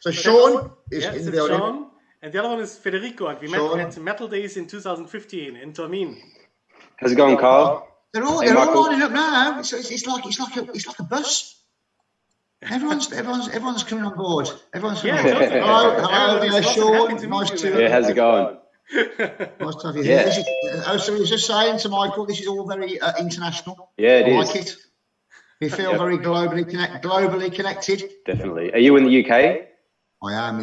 So Sean is in the building. Sean, and the other one is Federico, and we met at Metal Days in 2015 in Tolmin. How's it going, Karl? They're all lining up now. It's like a bus. Everyone's coming on board. Everyone's coming on board. Hello, Sean. Nice to. Yeah, how's it going? Nice to have you here. So we were just saying to Michael, this is all very international. Yeah, it I is. like it. We feel very globally connected. Definitely. Are you in the UK? I am.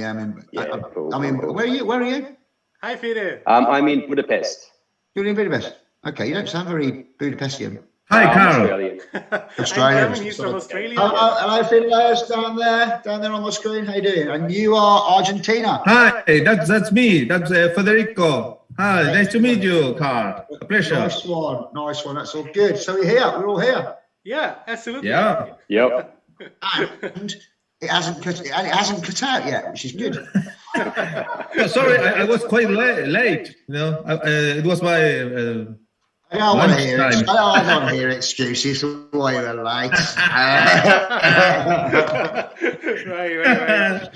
Yeah, cool. Where are you? Hi, Fede. I'm in Budapest. You're in Budapest. Okay, you don't sound very Budapestian. Hi, Karl. Australian. He's from Australia. Hello, Finlay's down there on the screen. How you doing? And you are Argentina. Hi, that's me. That's Federico. Hi, nice to meet you, Karl. A pleasure. Nice one. That's all good. So we're here. We're all here. Yeah, absolutely. Yeah. Yep. And it hasn't cut out yet, which is good. Sorry, I was quite late. You know, it was my. I don't want to hear excuses why you were late. Right.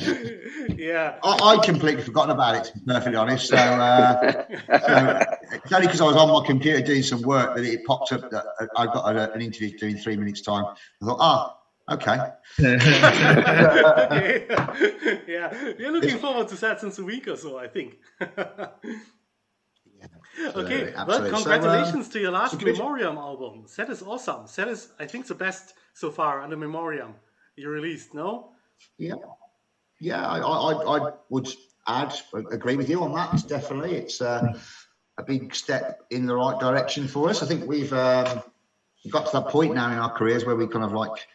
Yeah. I completely forgotten about it, to be perfectly honest. So it's only because I was on my computer doing some work that it popped up that I got an interview to do in 3 minutes' time. I thought, okay. Yeah, we're looking forward to that since a week or so, I think. Okay, well, congratulations to your last Memoriam album. That is awesome. That is, I think, the best so far under Memoriam you released, no? Yeah, I would agree with you on that. It's a big step in the right direction for us. I think we've got to that point now in our careers where we kind of like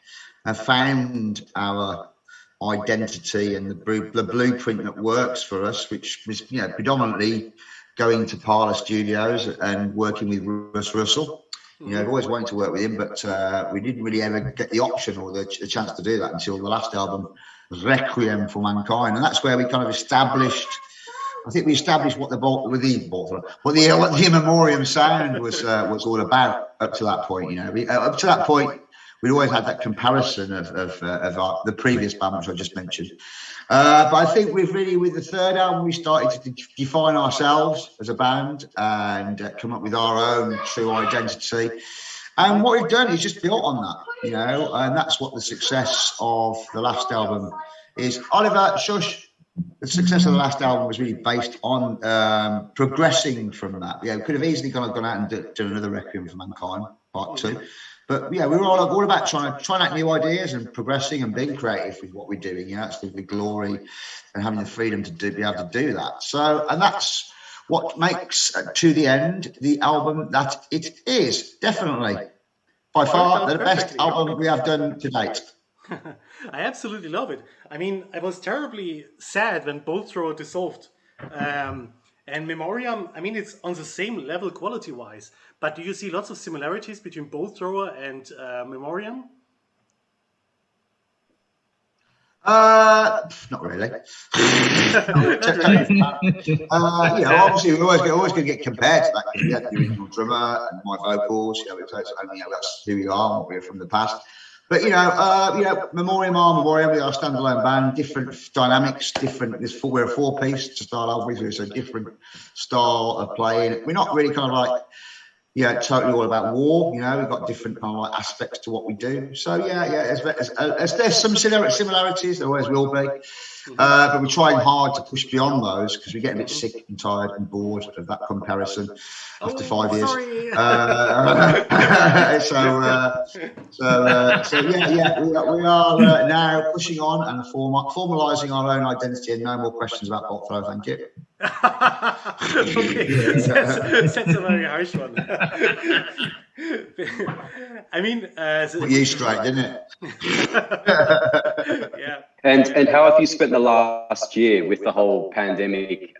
have found our identity and the blueprint that works for us, which is predominantly going to Parlour Studios and working with Russ Russell. I've always wanted to work with him, but we didn't really ever get the option or the chance to do that until the last album, Requiem for Mankind, and that's where we kind of established. I think we established what the Memoriam sound was all about up to that point. Up to that point, we'd always had that comparison of the previous band, which I just mentioned. But I think with the third album, we started to define ourselves as a band and come up with our own true identity. And what we've done is just built on that, and that's what the success of the last album is. Oliver, shush. The success of the last album was really based on progressing from that. We could have easily gone out and done another Requiem for Mankind, part 2. But we were all about trying out new ideas and progressing and being creative with what we're doing. That's the glory and having the freedom to be able to do that. And that's what makes To the End the album that it is. Definitely, by far, the best album we have done to date. I absolutely love it. I mean, I was terribly sad when boltthrower dissolved. And Memoriam, I mean, it's on the same level quality-wise. But do you see lots of similarities between boltthrower and Memoriam? Not really. Obviously, we're always going to get compared to that because we had the original drummer and my vocals. That's who we are, we're from the past. But Memoriam, we are a standalone band, different dynamics, we're a 4-piece to start off with, so a different style of playing. We're not really kind of like totally all about war. We've got different kind of like aspects to what we do. So there's some similarities, there always will be. But we're trying hard to push beyond those because we get a bit sick and tired and bored of that comparison after 5 years. We are now pushing on and formalising our own identity, and no more questions about boltthrower. Thank you. Okay, that's a very harsh one. I mean, put you straight, didn't it? Yeah. And how have you spent the last year with the whole pandemic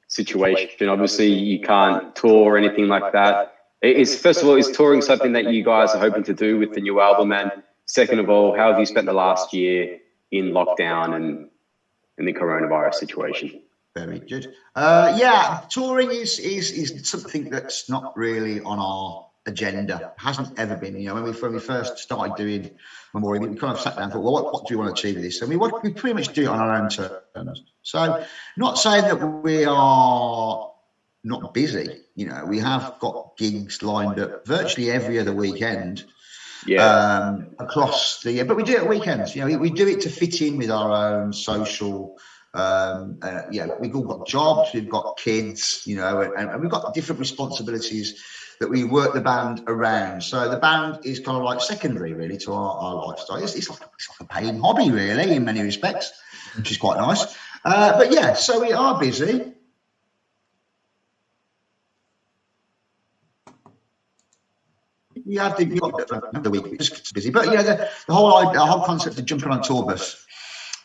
situation? Obviously, you can't tour or anything like that. First of all, is touring something that you guys are hoping to do with the new album? And second of all, how have you spent the last year in lockdown and in the coronavirus situation? Very good. Touring is something that's not really on our agenda. It hasn't ever been. You know, when we first started doing Memoriam, we kind of sat down and thought, well, what do we want to achieve with this? And we pretty much do it on our own terms. So, not saying that we are not busy. You know, we have got gigs lined up virtually every other weekend. Across the year, but we do it at weekends. You know, we do it to fit in with our own social. We've all got jobs, we've got kids, you know, and we've got different responsibilities that we work the band around. So the band is kind of like secondary, really, to our lifestyle. It's like a paying hobby, really, in many respects, which is quite nice. But yeah, so we are busy. We have the week, we're just busy. But yeah, the whole concept of jumping on a tour bus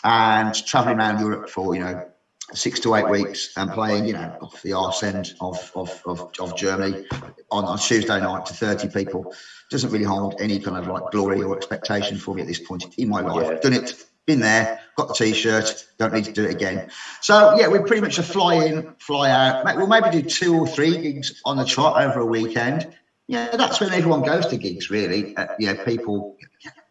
and traveling around Europe for, you know, 6 to 8 weeks and playing, you know, off the arse end of Germany on Tuesday night to 30 people doesn't really hold any kind of like glory or expectation for me at this point in my life. Done it, been there, got the t-shirt, don't need to do it again. So yeah, we're pretty much a fly in, fly out. We'll maybe do 2 or 3 gigs on the trot over a weekend. Yeah, that's when everyone goes to gigs, really. You know, people,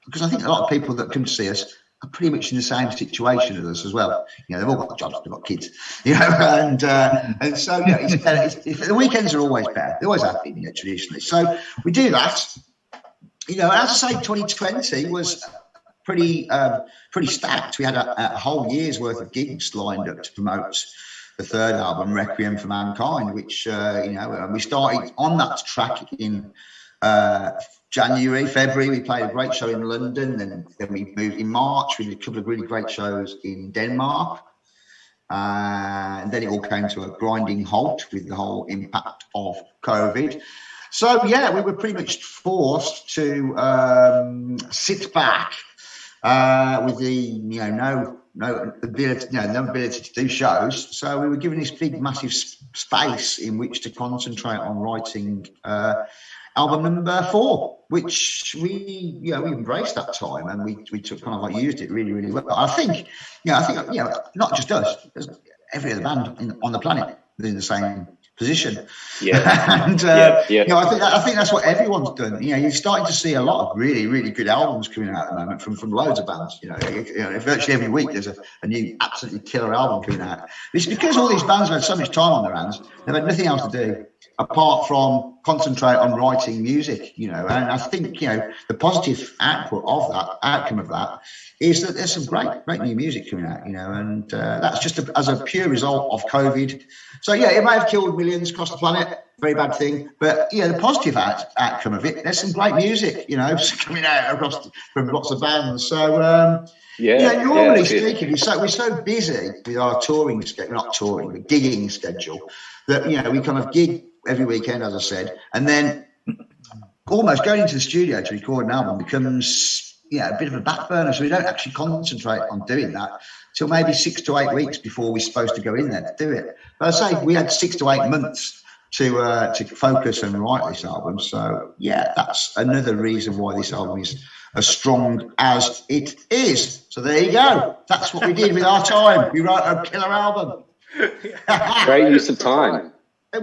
because I think a lot of people that come to see us are pretty much in the same situation as us as well. You know, they've all got jobs, they've got kids, you know, and so yeah, the weekends are always better. They always have been, you know, traditionally. So we do that. You know, as I say, 2020 was pretty stacked. We had a whole year's worth of gigs lined up to promote the third album, Requiem for Mankind, which, you know, we started on that track in January, February. We played a great show in London, and then we moved in March. We did a couple of really great shows in Denmark. And then it all came to a grinding halt with the whole impact of COVID. So, yeah, we were pretty much forced to sit back with the, you know, no ability to do shows. So we were given this big, massive space in which to concentrate on writing album number 4, which we embraced that time, and we took kind of like used it really, really well. I think not just us, every other band on the planet is in the same position. Yeah. And you know, I think that's what everyone's done. You know, you're starting to see a lot of really, really good albums coming out at the moment from loads of bands. You know, virtually every week there's a new absolutely killer album coming out. It's because all these bands have had so much time on their hands, they've had nothing else to do apart from concentrate on writing music, you know. And I think, you know, the positive outcome of that is that there's some great new music coming out, you know, and that's just as a pure result of COVID. So yeah, it may have killed millions across the planet, very bad thing, but yeah, the positive outcome of it, there's some great music, you know, coming out from lots of bands. So normally speaking, we're so busy with our touring schedule, not touring, but gigging schedule, that, you know, we kind of gig every weekend, as I said, and then almost going into the studio to record an album becomes, you know, a bit of a back burner. So we don't actually concentrate on doing that till maybe 6 to 8 weeks before we're supposed to go in there to do it. But I say we had 6 to 8 months to focus and write this album. So yeah, that's another reason why this album is as strong as it is. So there you go. That's what we did with our time. We wrote a killer album. Great use of time.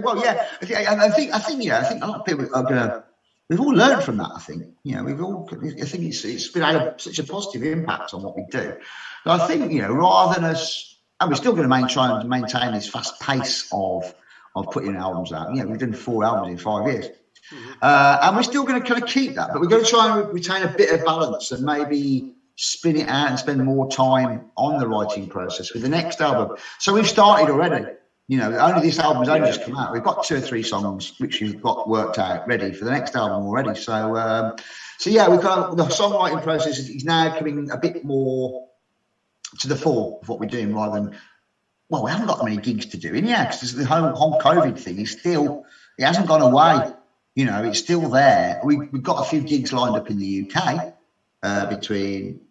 Well, yeah, and I think a lot of people are gonna. We've all learned from that. I think, you know, I think it's been had such a positive impact on what we do. But I think, you know, rather than us, and we're still going to try and maintain this fast pace of putting albums out. You know, we've done 4 albums in 5 years, and we're still going to kind of keep that. But we're going to try and retain a bit of balance and maybe spin it out and spend more time on the writing process with the next album. So we've started already. You know, only this album has only just come out. We've got 2 or 3 songs which we've got worked out ready for the next album already. So, yeah, we've got the songwriting process is now coming a bit more to the fore of what we're doing, rather than, well, we haven't got many gigs to do in yet, because the whole COVID thing is still, it hasn't gone away. You know, it's still there. We've got a few gigs lined up in the UK between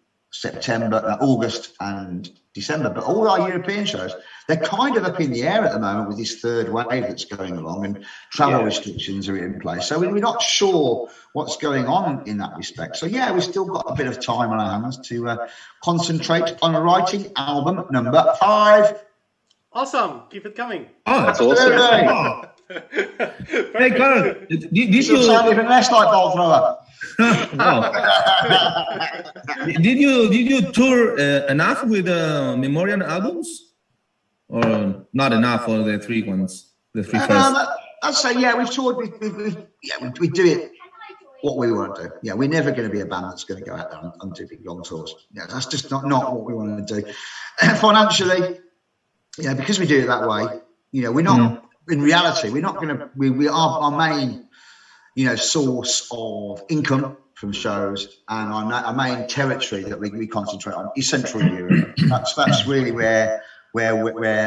August and December, but all our European shows, they're kind of up in the air at the moment with this third wave that's going along, and travel restrictions are in place. So we're not sure what's going on in that respect. So yeah, we've still got a bit of time on our hands to concentrate on writing album number 5. Awesome. Keep it coming. Oh, that's awesome. Hey, Karl, did you sound even less like boltthrower. wow. Did you tour enough with Memoriam albums, or not enough for the three ones, the three first? I'd say we've toured. We do it what we want to do. Yeah, we're never going to be a band that's going to go out there and do big long tours. Yeah, that's just not what we want to do. Financially, because we do it that way, we're not. In reality, we're not going to. We are our main, source of income from shows, and our main territory that we concentrate on is Central Europe. That's really where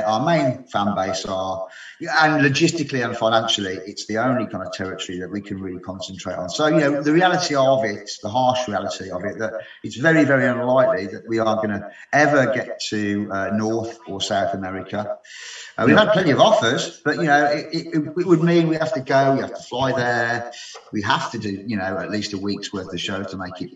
our main fan base are, and logistically and financially, it's the only kind of territory that we can really concentrate on. So, the reality of it, the harsh reality of it, that it's very, very unlikely that we are going to ever get to North or South America. We've had plenty of offers, but it would mean we have to go, we have to fly there, we have to do at least a week's worth of show to make it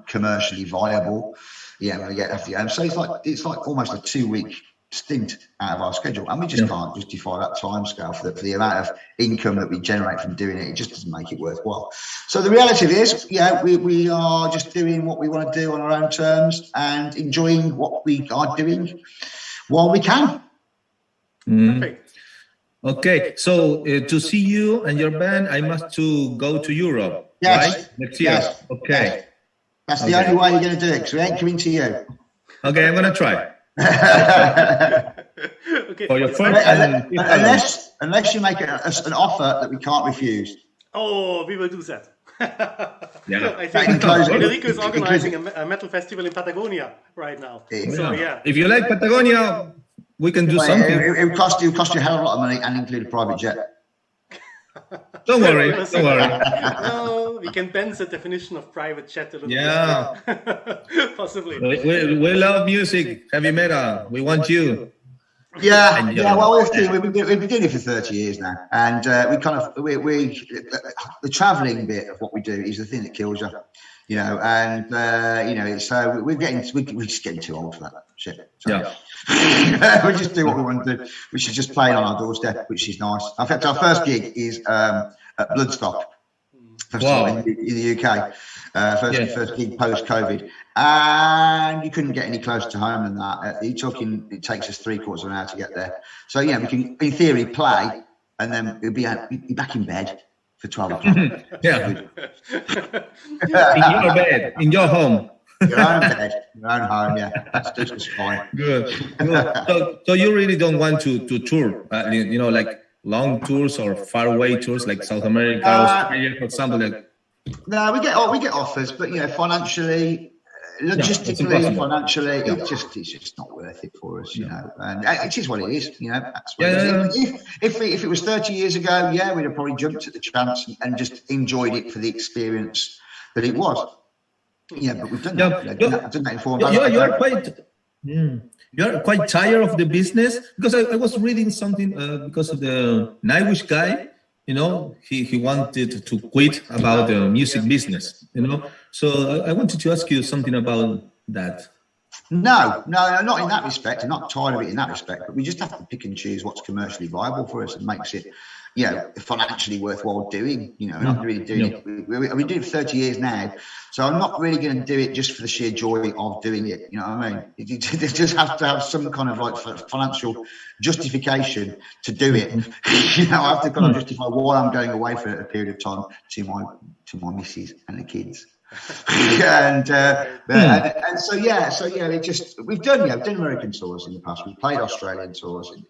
commercially viable. When we get after home, so it's like almost a 2-week stint out of our schedule, and we just can't justify that time scale for the amount of income that we generate from doing it. It just doesn't make it worthwhile. So the reality is, we are just doing what we want to do on our own terms and enjoying what we are doing while we can. Perfect. Okay, so to see you and your band, I must go to Europe, yes. Right? Next year. Yes. Okay. Yes. That's the only way you're going to do it, because we ain't coming to you. Okay, I'm going to try. Okay. For your first unless you make an offer that we can't refuse. Oh, we will do that. Yeah. I think Federico is organizing a metal festival in Patagonia right now. So if you like Patagonia, we can do something. It would cost you a hell of a lot of money and include a private jet. Don't worry. No, we can bend the definition of private jet a little bit. Possibly. We love music, heavy metal. We want you. Yeah. Well, we've been doing it for 30 years now, and the travelling bit of what we do is the thing that kills you. So we're just getting too old for that shit. So, we just do what we want to do, which is just playing on our doorstep, which is nice. In fact, our first gig is at Bloodstock Festival in the UK. First gig post-COVID, and you couldn't get any closer to home than that. It takes us 3/4 of an hour to get there. So we can, in theory, play, and then we'll be back in bed for 12 o'clock. In your bed, in your home. Your own bed, your own home. Yeah, that's just fine. Good. So you really don't want to tour, like long tours or faraway tours, like South America, Australia, for example. No, we get offers, but financially, logistically, financially, it's just not worth it for us, And it is what it is, That's what it is. If it was 30 years ago, we'd have probably jumped at the chance and just enjoyed it for the experience that it was. But we've done that. You're quite tired of the business, because I was reading something because of the Irish guy. He wanted to quit about the music business. So I wanted to ask you something about that. No, not in that respect. I'm not tired of it in that respect. But we just have to pick and choose what's commercially viable for us and makes it, financially worthwhile doing. Not really doing it. We've been doing it for 30 years now, so I'm not really going to do it just for the sheer joy of doing it. You know what I mean? It just has to have some kind of financial justification to do it. I have to kind of justify why I'm going away for a period of time to my missus and the kids. And so we've done American tours in the past. We've played Australian tours and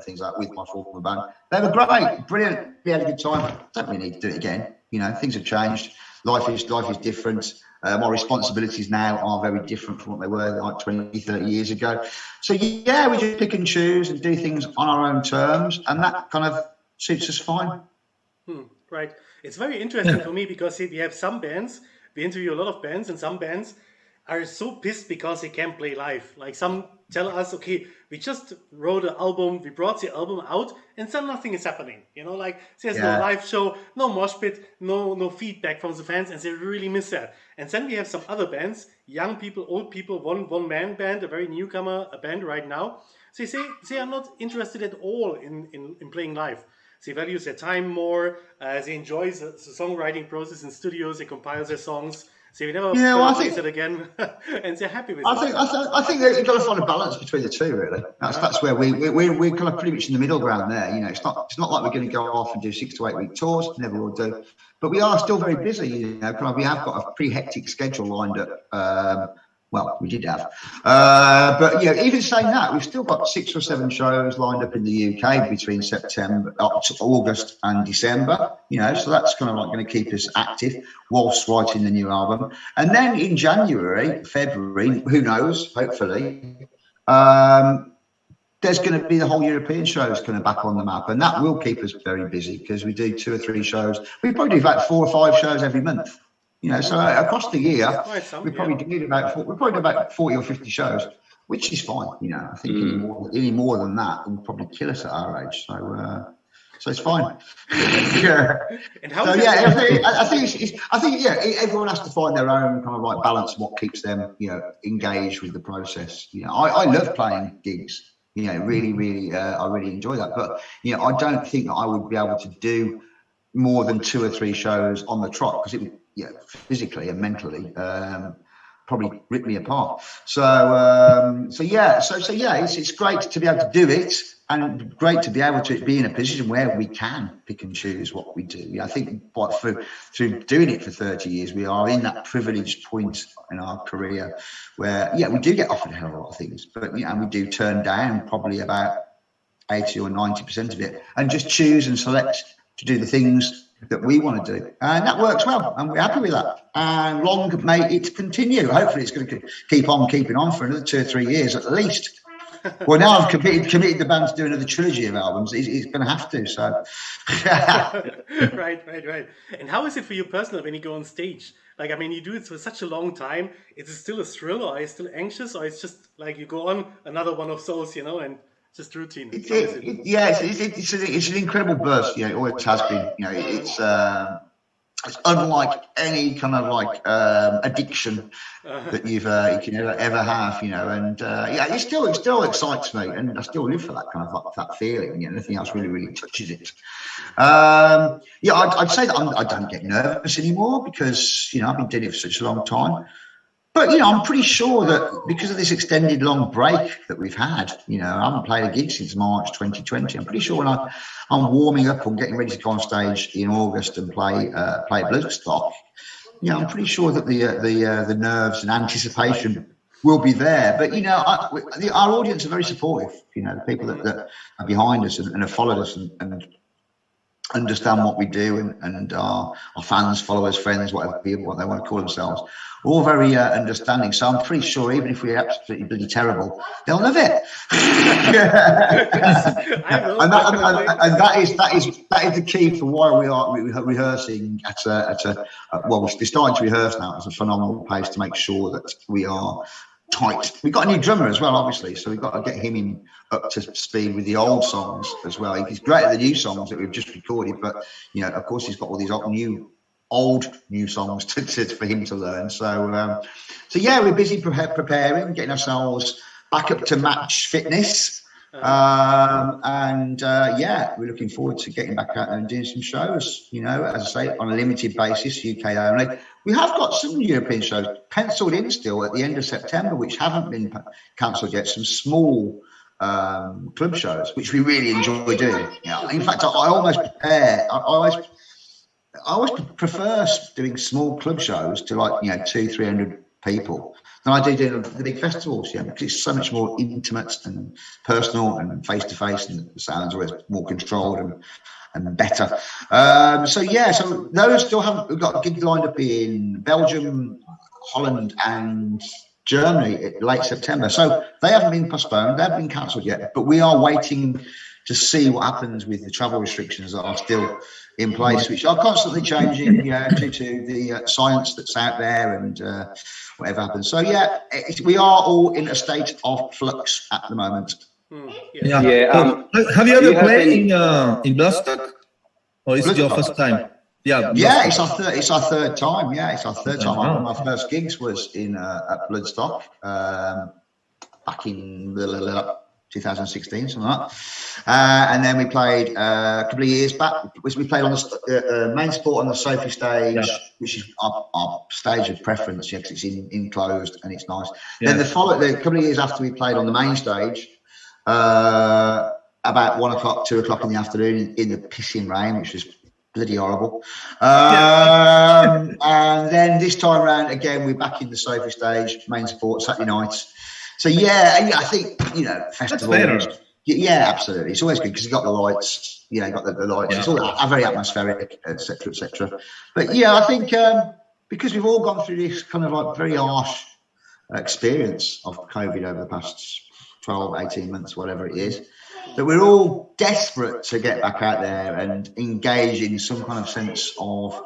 things like with my former band. They were great, brilliant. We had a good time. Don't really need to do it again. Things have changed. Life is different. My responsibilities now are very different from what they were like 20, 30 years ago. So we just pick and choose and do things on our own terms, and that kind of suits us fine. Right. It's very interesting for me, because we have some bands. We interview a lot of bands, and some bands are so pissed because they can't play live. Like, some tell us, okay, we just wrote an album, we brought the album out, and then nothing is happening. There's no live show, no mosh pit, no feedback from the fans, and they really miss that. And then we have some other bands, young people, old people, one man band, a very newcomer, a band right now. They say they are not interested at all in playing live. They values their time more. They enjoy the songwriting process in studios. They compile their songs. They never release it again, and they're happy with it. I think that you've got to find a balance between the two, really. That's where we're kind of pretty much in the middle ground there. You know, it's not like we're going to go off and do 6 to 8 week tours. Never will do. But we are still very busy. You know, kind of, we have got a pretty hectic schedule lined up. Well, we did have, but you know, even saying that, we've still got 6 or 7 shows lined up in the UK between August and December. You know, so that's kind of like going to keep us active whilst writing the new album. And then in January, February, who knows? Hopefully, there's going to be the whole European shows kind of back on the map, and that will keep us very busy because we do 2 or 3 shows. We probably do about 4 or 5 shows every month. You know, so across the year, we probably do about 40 or 50 shows, which is fine. You know, I think any more than that would probably kill us at our age. So it's fine. Yeah. And how I think everyone has to find their own kind of like balance of what keeps them, you know, engaged with the process. You know, I love playing gigs. You know, really, I really enjoy that. But you know, I don't think that I would be able to do more than 2 or 3 shows on the trot because it would. Yeah, physically and mentally, probably rip me apart. So it's great to be able to do it, and great to be able to be in a position where we can pick and choose what we do. I think through doing it for 30 years, we are in that privileged point in our career where, we do get offered a hell of a lot of things, but and we do turn down probably about 80 or 90% of it, and just choose and select to do the things that we want to do, and that works well, and we're happy with that. And long may it continue. Hopefully, it's going to keep on keeping on for another 2 or 3 years at least. Well, now I've committed the band to do another trilogy of albums. He's going to have to. So, right. And how is it for you personally when you go on stage? Like, I mean, you do it for such a long time. Is it still a thrill, or are you still anxious, or it's just like you go on another one of those, you know, and just routine? It's an incredible burst. You know, it always has been. You know, it's unlike any kind of like addiction that you can ever have. You know, and it still excites me, and I still live for that kind of like that feeling. You know, nothing else really touches it. I'd say that I don't get nervous anymore because I've been doing it for such a long time. But, I'm pretty sure that because of this extended long break that we've had, I haven't played a gig since March 2020. I'm pretty sure when I'm warming up and getting ready to go on stage in August and play Bloodstock, I'm pretty sure that the nerves and anticipation will be there. But, our audience are very supportive, the people that are behind us and have followed us and understand what we do, and our fans, followers, friends, whatever what they want to call themselves, all very understanding. So I'm pretty sure even if we're absolutely bloody terrible, they'll love it. and that is the key for why we are rehearsing at we're starting to rehearse now at a phenomenal pace to make sure that we are tight. We've got a new drummer as well, obviously, so we've got to get him up to speed with the old songs as well. He's great at the new songs that we've just recorded, but of course he's got all these old new songs for him to learn. So we're busy preparing, getting ourselves back up to match fitness, we're looking forward to getting back out there and doing some shows. As I say, on a limited basis, UK only. We have got some European shows penciled in still at the end of September, which haven't been cancelled yet. Some small club shows, which we really enjoy doing. In fact, I always prefer doing small club shows to 200-300 people than I do doing the big festivals. Because it's so much more intimate and personal and face to face, and the sound's always more controlled and better. So those still haven't. We've got a gig lined up in Belgium, Holland, and Germany at late September. So they haven't been postponed, they haven't been cancelled yet, but we are waiting to see what happens with the travel restrictions that are still in place, which are constantly changing due to the science that's out there and whatever happens. So we are all in a state of flux at the moment. Have you ever played in Bloodstock, or is it your first time? It's our third time. It's our third time. One of my first gigs was in at Bloodstock back in 2016, something like that. And then we played a couple of years back, which we played on the main sport on the Sophie stage, which is our stage of preference, because it's enclosed and it's nice. Then the couple of years after we played on the main stage, about 1 o'clock, 2 o'clock in the afternoon in the pissing rain, which was bloody horrible. And then this time around, again, we're back in the Sophie stage, main sport, Saturday nights. So yeah, I think, festivals. Yeah, absolutely. It's always good because you've got the lights. You've got the lights. It's all very atmospheric, etc., etc. But yeah, I think because we've all gone through this kind of like very harsh experience of COVID over the past 12, 18 months, whatever it is, that we're all desperate to get back out there and engage in some kind of sense of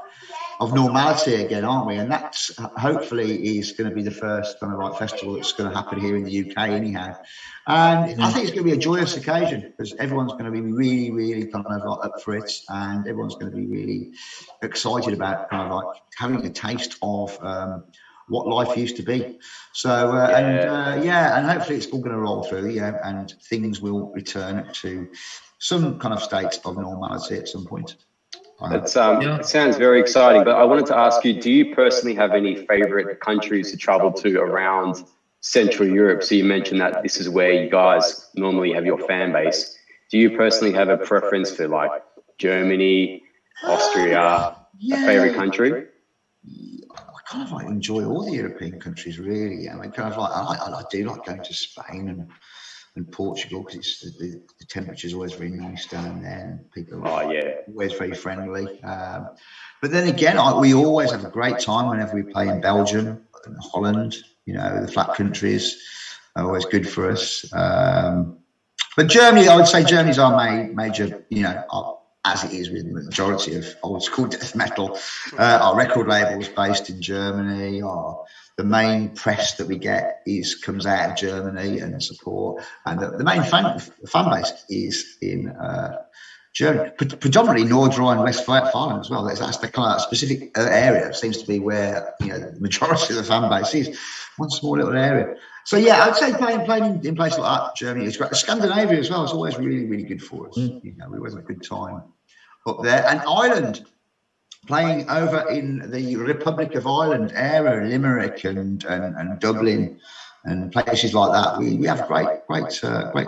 normality again, aren't we? And that's hopefully is going to be the first kind of like festival that's going to happen here in the UK anyhow. And I think it's going to be a joyous occasion because everyone's going to be really, really kind of like up for it, and everyone's going to be really excited about kind of like having a taste of what life used to be. So and hopefully it's all going to roll through, and things will return to some kind of state of normality at some point. It sounds very exciting, but I wanted to ask you, do you personally have any favorite countries to travel to around Central Europe? So you mentioned that this is where you guys normally have your fan base. Do you personally have a preference for like Germany, Austria, a favorite country? I kind of like enjoy all the European countries, really. I mean, kind of like I do like going to Spain and Portugal because the temperature is always very nice down there, and people are always very friendly. But then again, we always have a great time whenever we play in Belgium and Holland. The flat countries are always good for us. But Germany, I would say Germany's our major, as it is with the majority of old school death metal. Our record label is based in Germany. The main press that we get comes out of Germany and support, and the main fan base is in Germany, predominantly North Rhine-Westphalia as well. That's the kind of specific area. It seems to be where the majority of the fan base is. One small little area. So yeah, I'd say playing in places like that, Germany is great. Scandinavia as well is always really, really good for us. We always have a good time up there. And Ireland, playing over in the Republic of Ireland area, Limerick and Dublin and places like that, we have a great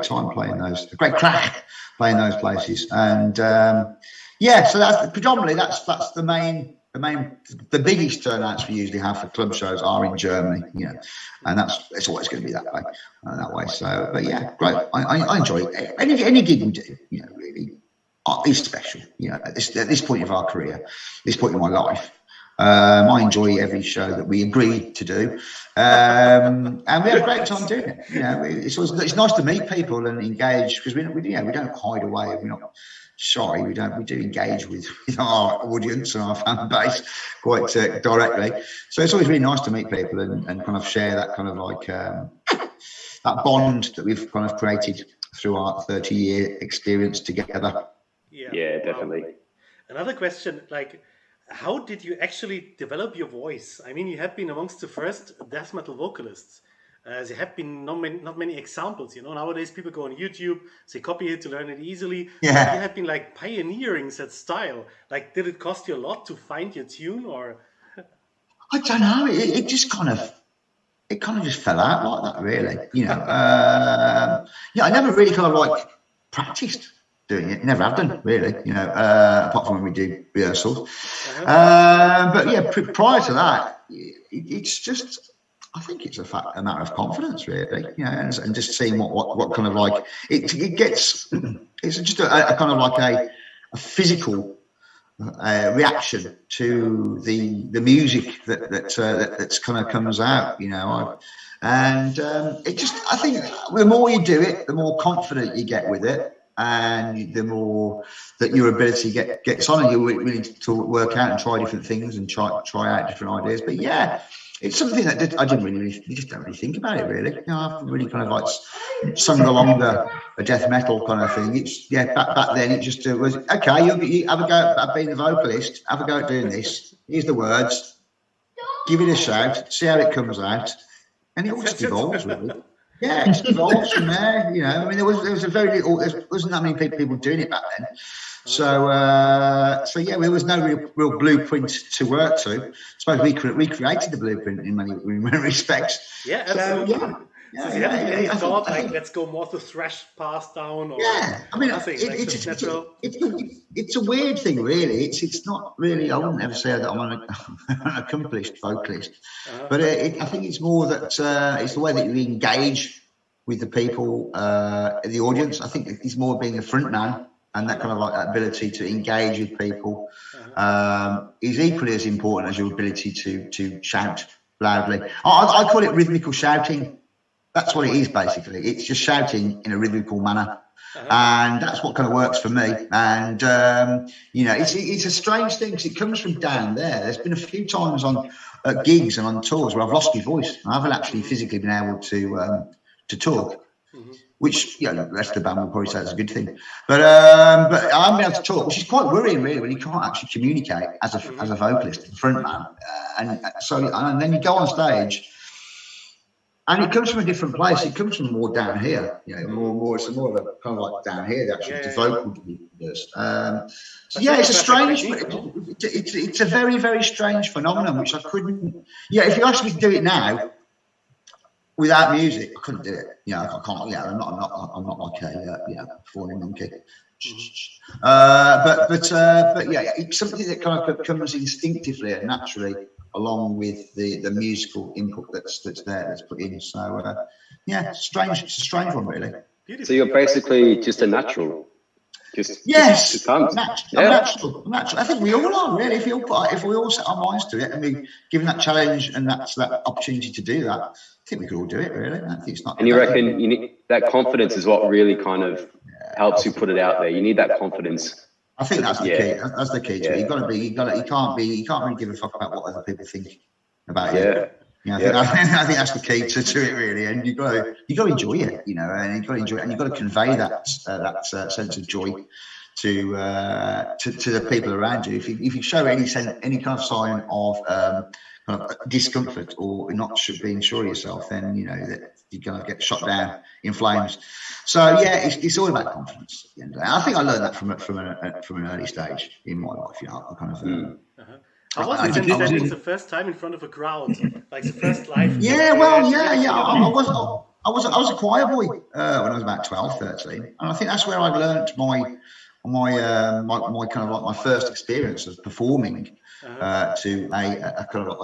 time playing those. A great crack playing those places. And so that's predominantly that's the biggest turnouts we usually have for club shows are in Germany, and it's always going to be that way. So, but yeah, great. I enjoy it. Any gig we do, really. Is special, at this point of our career, this point in my life. I enjoy every show that we agree to do, and we have a great time doing it. It's nice to meet people and engage because we don't hide away. We're not shy. We do engage with our audience and our fan base quite directly. So it's always really nice to meet people and kind of share that kind of like that bond that we've kind of created through our 30-year experience together. Yeah, definitely. Another question, like, how did you actually develop your voice? I mean, you have been amongst the first death metal vocalists. There have been not many examples. Nowadays people go on YouTube, they copy it to learn it easily. Yeah. You have been like pioneering that style. Like, did it cost you a lot to find your tune, or? I don't know. It just kind of just fell out like that, really. I never really kind of like practiced doing it. Never have done, really, apart from when we do rehearsals. But yeah, prior to that, it's just, I think it's a matter of confidence, really, and just seeing what kind of like it gets. It's just a kind of like a physical reaction to the music that's kind of comes out, and it just, I think the more you do it, the more confident you get with it. And the more that your ability gets on, and you're willing to work out and try different things and try out different ideas. But yeah, it's something that you just don't really think about it, really. I haven't really kind of like sung along a death metal kind of thing. It's back then it just was okay. You have a go at being the vocalist, have a go at doing this. Here's the words, give it a shout, see how it comes out, and it all just evolves, really. Yeah, it's evolved from there. You know, I mean, there was a very little. There wasn't that many people doing it back then. So yeah, there was no real blueprint to work to. I suppose we created the blueprint in many respects. Yeah, absolutely. So, so you haven't really thought like, let's go more to thrash pass down or I mean, nothing. it's a weird thing, really. It's not really. I wouldn't ever say that I'm an accomplished vocalist, but I think it's more that it's the way that you engage with the people, the audience. I think it's more being a front man. And that kind of like that ability to engage with people is equally as important as your ability to shout loudly. I call it rhythmical shouting. That's what it is, basically. It's just shouting in a rhythmical manner. And that's what kind of works for me. And, you know, it's a strange thing because it comes from down there. There's been a few times on gigs and on tours where I've lost my voice. I haven't actually physically been able to talk. Which, you know, the rest of the band will probably say it's a good thing, but I haven't been able to talk, which is quite worrying, really, when you can't actually communicate as a vocalist, the front man, and then you go on stage, and it comes from a different place. It comes from more down here, you know, more. It's more of a kind of like down here, the vocal does. So yeah, it's a strange, it's a very, very strange phenomenon, which I couldn't. Yeah, if you asked me to do it now. Without music, I couldn't do it. You know, I can't. Yeah, I'm not like a falling monkey. But yeah, it's something that kind of comes instinctively and naturally along with the musical input that's put in. So yeah, strange. It's a strange one, really. So you're basically just a natural. Yes, natural. I think we all are, really. If we all set our minds to it and we given that challenge and that opportunity to do that, I think we could all do it, really. I think it's not. And you reckon you need that confidence is what really kind of helps you put it out there. You need that confidence. I think that's the key. That's the key to it. You can't really give a fuck about what other people think about you. Yeah, I think that's the key to it, really. And you've got to enjoy it, you know, and you've got to enjoy it, and you've got to convey that sense of joy to the people around you. If you show any kind of sign of kind of discomfort or not being sure of yourself, then you know that you're going to get shot down in flames. So yeah, it's all about confidence. At the end of the day. I think I learned that from an early stage in my life. You know, I kind of. How was it standing the first time in front of a crowd, like the first live? Yeah, well, yeah. I was a choir boy when I was about 12, 13, and I think that's where I learnt my kind of like my first experience of performing to a kind of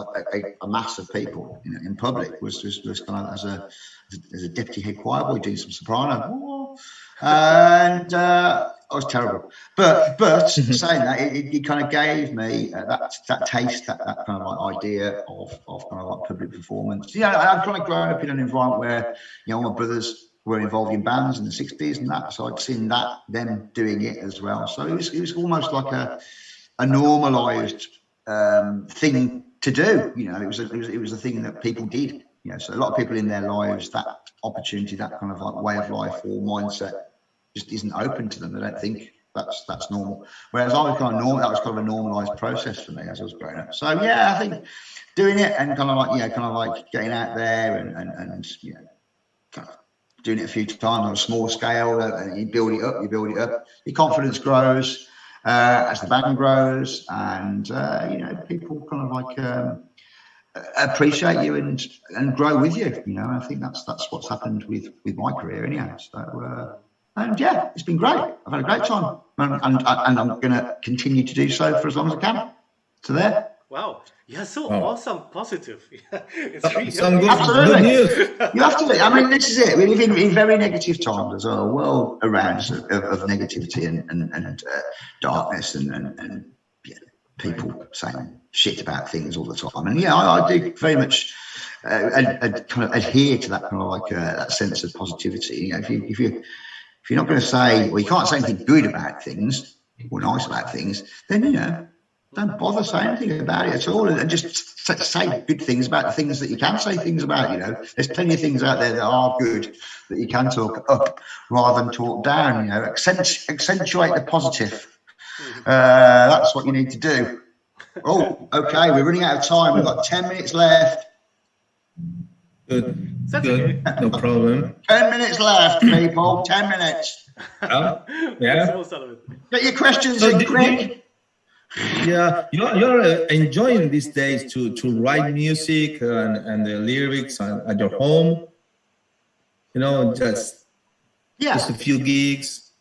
a mass of people in public was kind of as a deputy head choir boy doing some soprano, and I was terrible, but saying that it kind of gave me that taste, that kind of like idea of kind of like public performance. Yeah, I've kind of grown up in an environment where my brothers were involved in bands in the 60s and that, so I'd seen them doing it as well. So it was almost like a normalised thing to do. It was a thing that people did. So a lot of people in their lives, that opportunity, that kind of like way of life or mindset just isn't open to them. They don't think that's normal. Whereas I was kind of normal. That was kind of a normalised process for me as I was growing up. So yeah, I think doing it and kind of like getting out there and kind of doing it a few times on a small scale, and you build it up. Your confidence grows as the band grows, and people kind of like appreciate you and grow with you. I think that's what's happened with my career anyhow. So. And yeah, it's been great. I've had a great time, and I'm going to continue to do so for as long as I can. So there. Wow, yeah, awesome, positive. It's really absolutely good news. You have to. I mean, this is it. We live in very negative times. There's a world around us of negativity and darkness and people saying shit about things all the time. And yeah, I do very much kind of adhere to that kind of like that sense of positivity. If you're not going to say, well, you can't say anything good about things or nice about things, then, don't bother saying anything about it at all, and just say good things about the things that you can say things about. There's plenty of things out there that are good that you can talk up rather than talk down. Accentuate the positive. That's what you need to do. Oh, okay, we're running out of time. We've got 10 minutes left. Good. That's Good. okay. No problem. 10 minutes left, people. 10 minutes. Oh, Makes the yeah. most out of it. Get your questions So in quick. Yeah, you're enjoying these days to write music and the lyrics at your home. Just a few gigs.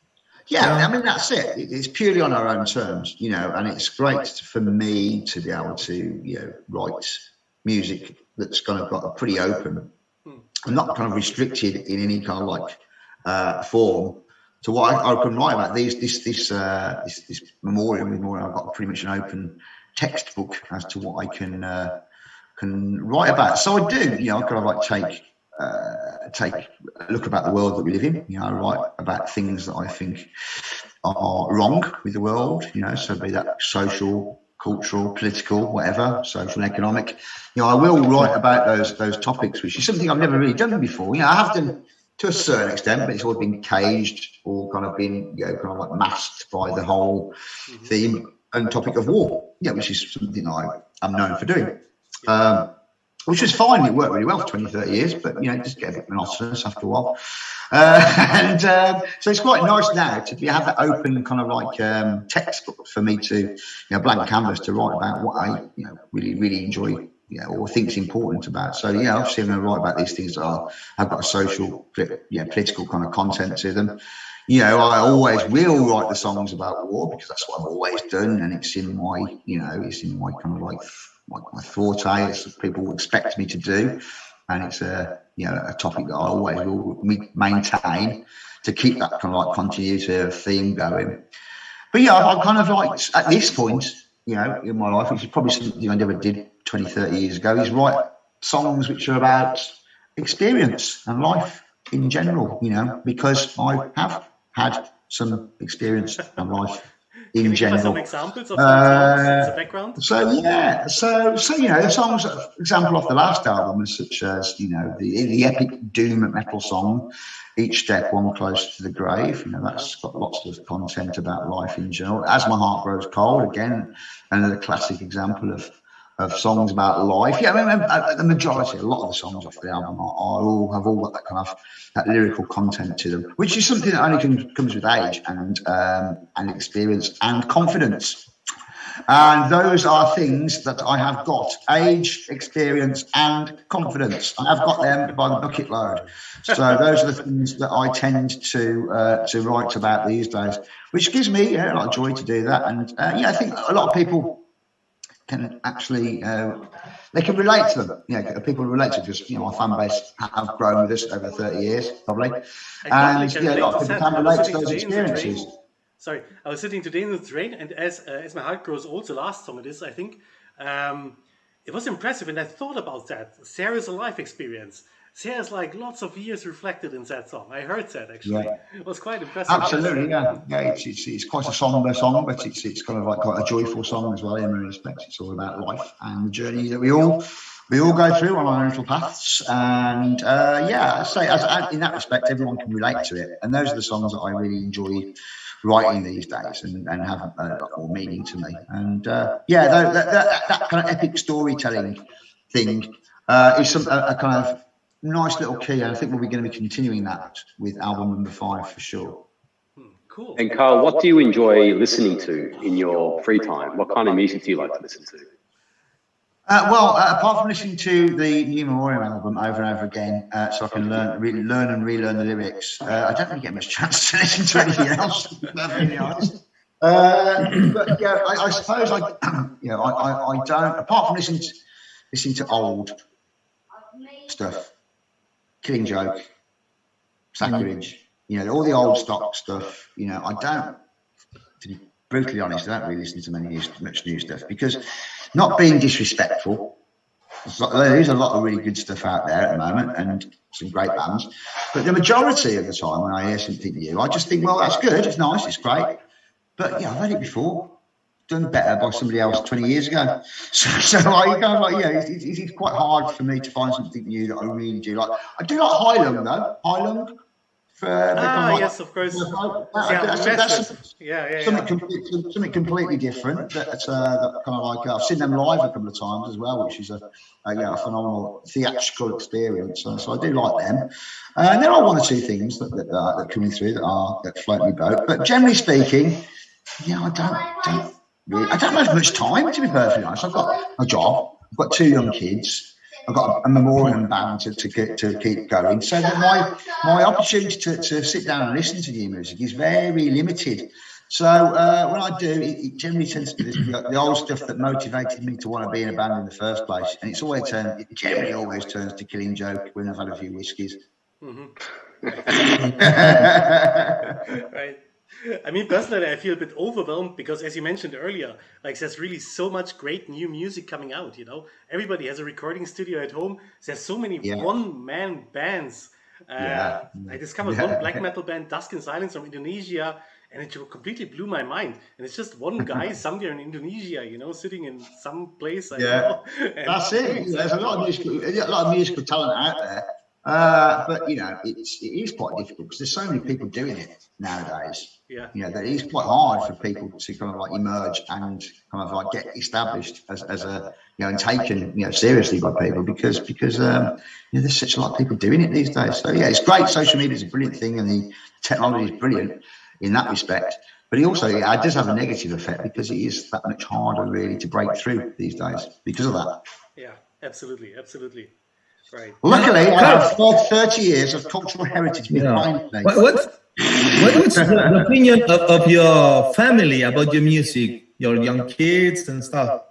Yeah, I mean, that's it. It's purely on our own terms, and it's great for me to be able to, write music that's kind of got a pretty open and not kind of restricted in any kind of like form to what I can write about. This memoriam, I've got pretty much an open textbook as to what I can write about. So I do, I kind of like take a look about the world that we live in. I write about things that I think are wrong with the world, so be that social, cultural, political, whatever, social and economic. I will write about those topics, which is something I've never really done before. I have done to a certain extent, but it's always been caged or kind of been, kind of like masked by the whole theme and topic of war, which is something I'm known for doing. Which was fine. It worked really well for 20, 30 years, but, it just get a bit monotonous after a while. So it's quite nice now to have that open kind of like textbook for me to, blank canvas to write about what I, really, really enjoy, or think is important about. So, obviously I'm going to write about these things that have got a social, political kind of content to them. I always will write the songs about war because that's what I've always done, and it's in my, kind of like my forte. It's what people expect me to do, and it's a topic that I always will maintain to keep that kind of like continuity of theme going. But I'm kind of like at this point, in my life, which is probably something I never did 20, 30 years ago, is write songs which are about experience and life in general, because I have had some experience and life in general. Give us some examples of songs as a background? So the songs, for example, off the last album, such as the epic doom metal song, Each Step One Closer to the Grave. That's got lots of content about life in general. As My Heart Grows Cold, again, another classic example of songs about life. Yeah, I mean, the majority, a lot of the songs off the album have all got that kind of that lyrical content to them, which is something that only comes with age and experience and confidence. And those are things that I have got: age, experience, and confidence. I have got them by the bucket load. So those are the things that I tend to write about these days, which gives me a lot of joy to do that. And I think a lot of people can actually they can relate to them. People relate to because my fan base have grown with us over 30 years probably, and a lot of people can relate to those experiences. Sorry, I was sitting today in the train, and as My Heart Grows Old, the last song it is, I think, it was impressive, and I thought about that. Sarah's a life experience. Sarah's like lots of years reflected in that song. I heard that actually. Yeah. It was quite impressive. Absolutely, yeah. It's quite a somber song, but it's kind of like quite a joyful song as well in many respects. It's all about life and the journey that we all go through on our little paths. And I say in that respect, everyone can relate to it. And those are the songs that I really enjoy writing these days and have a lot more meaning to me. And that kind of epic storytelling thing is a kind of nice little key, and I think we're going to be continuing that with album number 5 for sure. Cool. And Karl, what do you enjoy listening to in your free time? What kind of music do you like to listen to? Apart from listening to the new Memoriam album over and over again, so I can learn and relearn the lyrics, I don't really get much chance to listen to anything else, to be perfectly honest. But yeah, I suppose I don't. Apart from listening to old stuff, Killing Joke, Sacrilege, all the old stock stuff. I don't. To be brutally honest, I don't really listen to much new stuff because, not being disrespectful, there is a lot of really good stuff out there at the moment and some great bands. But the majority of the time when I hear something new, I just think, well, that's good, it's nice, it's great. But I've heard it before, done better by somebody else 20 years ago. So I go like, it's quite hard for me to find something new that I really do like. I do like High Lung though. High Lung, Yes, of course. Something completely different. That's that kind of like I've seen them live a couple of times as well, which is a phenomenal theatrical experience. So I do like them. There are one or two things that are coming through that float my boat. But generally speaking, I don't have much time, to be perfectly honest. I've got a job. I've got 2 young kids. I've got a memoriam band to keep going. So that my opportunity to sit down and listen to new music is very limited. So when I do, it generally tends to be the old stuff that motivated me to want to be in a band in the first place. And it generally always turns to Killing Joke when I've had a few whiskeys. Right. I mean, personally, I feel a bit overwhelmed because, as you mentioned earlier, like there's really so much great new music coming out. Everybody has a recording studio at home. There's so many one-man bands. I discovered one black metal band, Dusk in Silence, from Indonesia, and it completely blew my mind. And it's just one guy somewhere in Indonesia, sitting in some place. I don't know. That's it. There's a lot of musical talent out there. But it is quite difficult because there's so many people doing it nowadays. That it is quite hard for people to kind of like emerge and kind of like get established as a and taken seriously by people because there's such a lot of people doing it these days. So it's great. Social media is a brilliant thing, and the technology is brilliant in that respect. But it does have a negative effect because it is that much harder really to break through these days because of that. Yeah, absolutely. Right. Luckily, I have 30 years of cultural heritage behind me. What's the opinion of your family about your music, your young kids and stuff?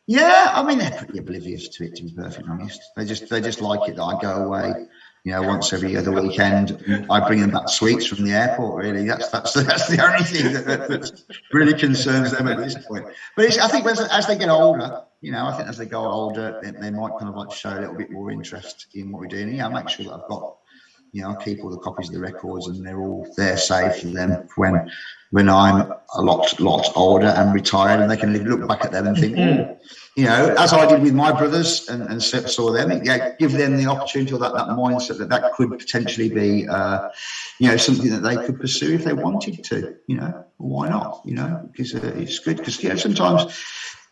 Yeah, I mean, they're pretty oblivious to it, to be perfectly honest. They just like it that I go away, once every other weekend. I bring them back sweets from the airport, really. That's the only thing that really concerns them at this point. But I think as they get older, I think as they go older, they might kind of like show a little bit more interest in what we're doing. I make sure that I've got, I keep all the copies of the records, and they're all there saved for them when I'm a lot older and retired, and they can look back at them and think, as I did with my brothers and saw them, give them the opportunity or that mindset that could potentially be, something that they could pursue if they wanted to, why not, because it's good because, sometimes,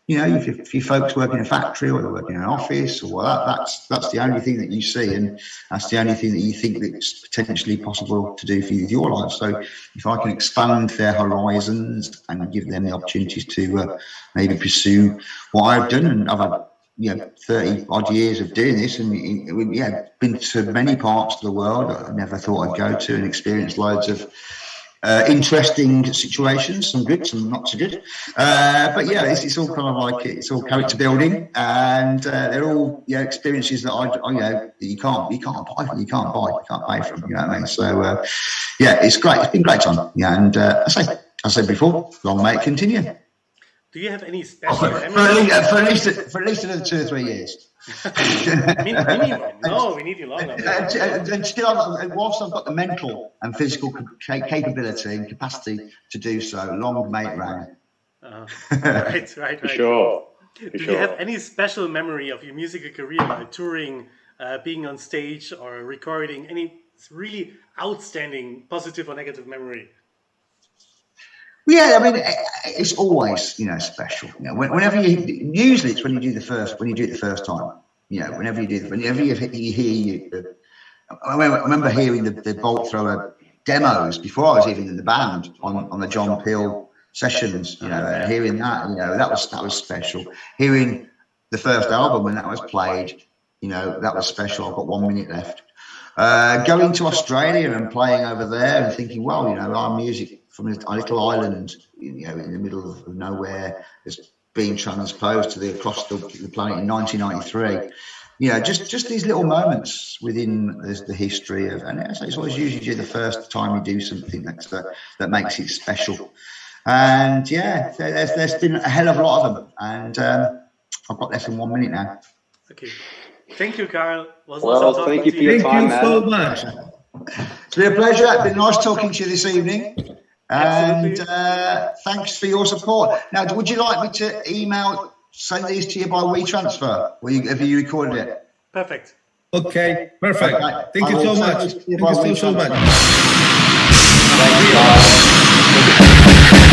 if you folks work in a factory or they work in an office or that's the only thing that you see, and that's the only thing that you think that's potentially possible to do for you with your life. So if I can expand their horizons and give them the opportunities to maybe pursue what I've done, and I've had 30 odd years of doing this, and been to many parts of the world I never thought I'd go to, and experienced loads of interesting situations, some good, some not so good. But it's all kind of like it's all character building, and they're all experiences that that you can't buy, you can't pay from. You know what I mean? So it's great. It's been a great time. And as I said before, long may it continue. Do you have any special for at least another 2 or 3 years? Minimum. No, we need you longer. Whilst I've got the mental and physical capability and capacity to do so, long may it rain. Right. For sure. Do you have any special memory of your musical career, like touring, being on stage, or recording? Any really outstanding positive or negative memory? Yeah, I mean, it's always special. Whenever usually it's when you do it the first time. Whenever you hear. I remember hearing the boltthrower demos before I was even in the band on the John Peel sessions. And hearing that, that was special. Hearing the first album when that was played, that was special. I've got 1 minute left. Going to Australia and playing over there and thinking, well, our music from a little island, in the middle of nowhere, is being transposed to across the planet in 1993. Just these little moments within the history of, and it's always usually the first time you do something that makes it special. And there's been a hell of a lot of them, and I've got less than 1 minute now. Okay. Thank you, Karl. Thank you for your time, man. Thank you so much. It's been a pleasure. It's been nice talking to you this evening. And thanks for your support. Now, would you like me to send these to you by WeTransfer? Have you recorded it? Perfect. Okay, perfect. Okay. Thank you so much. Thank you so much. Thanks, guys.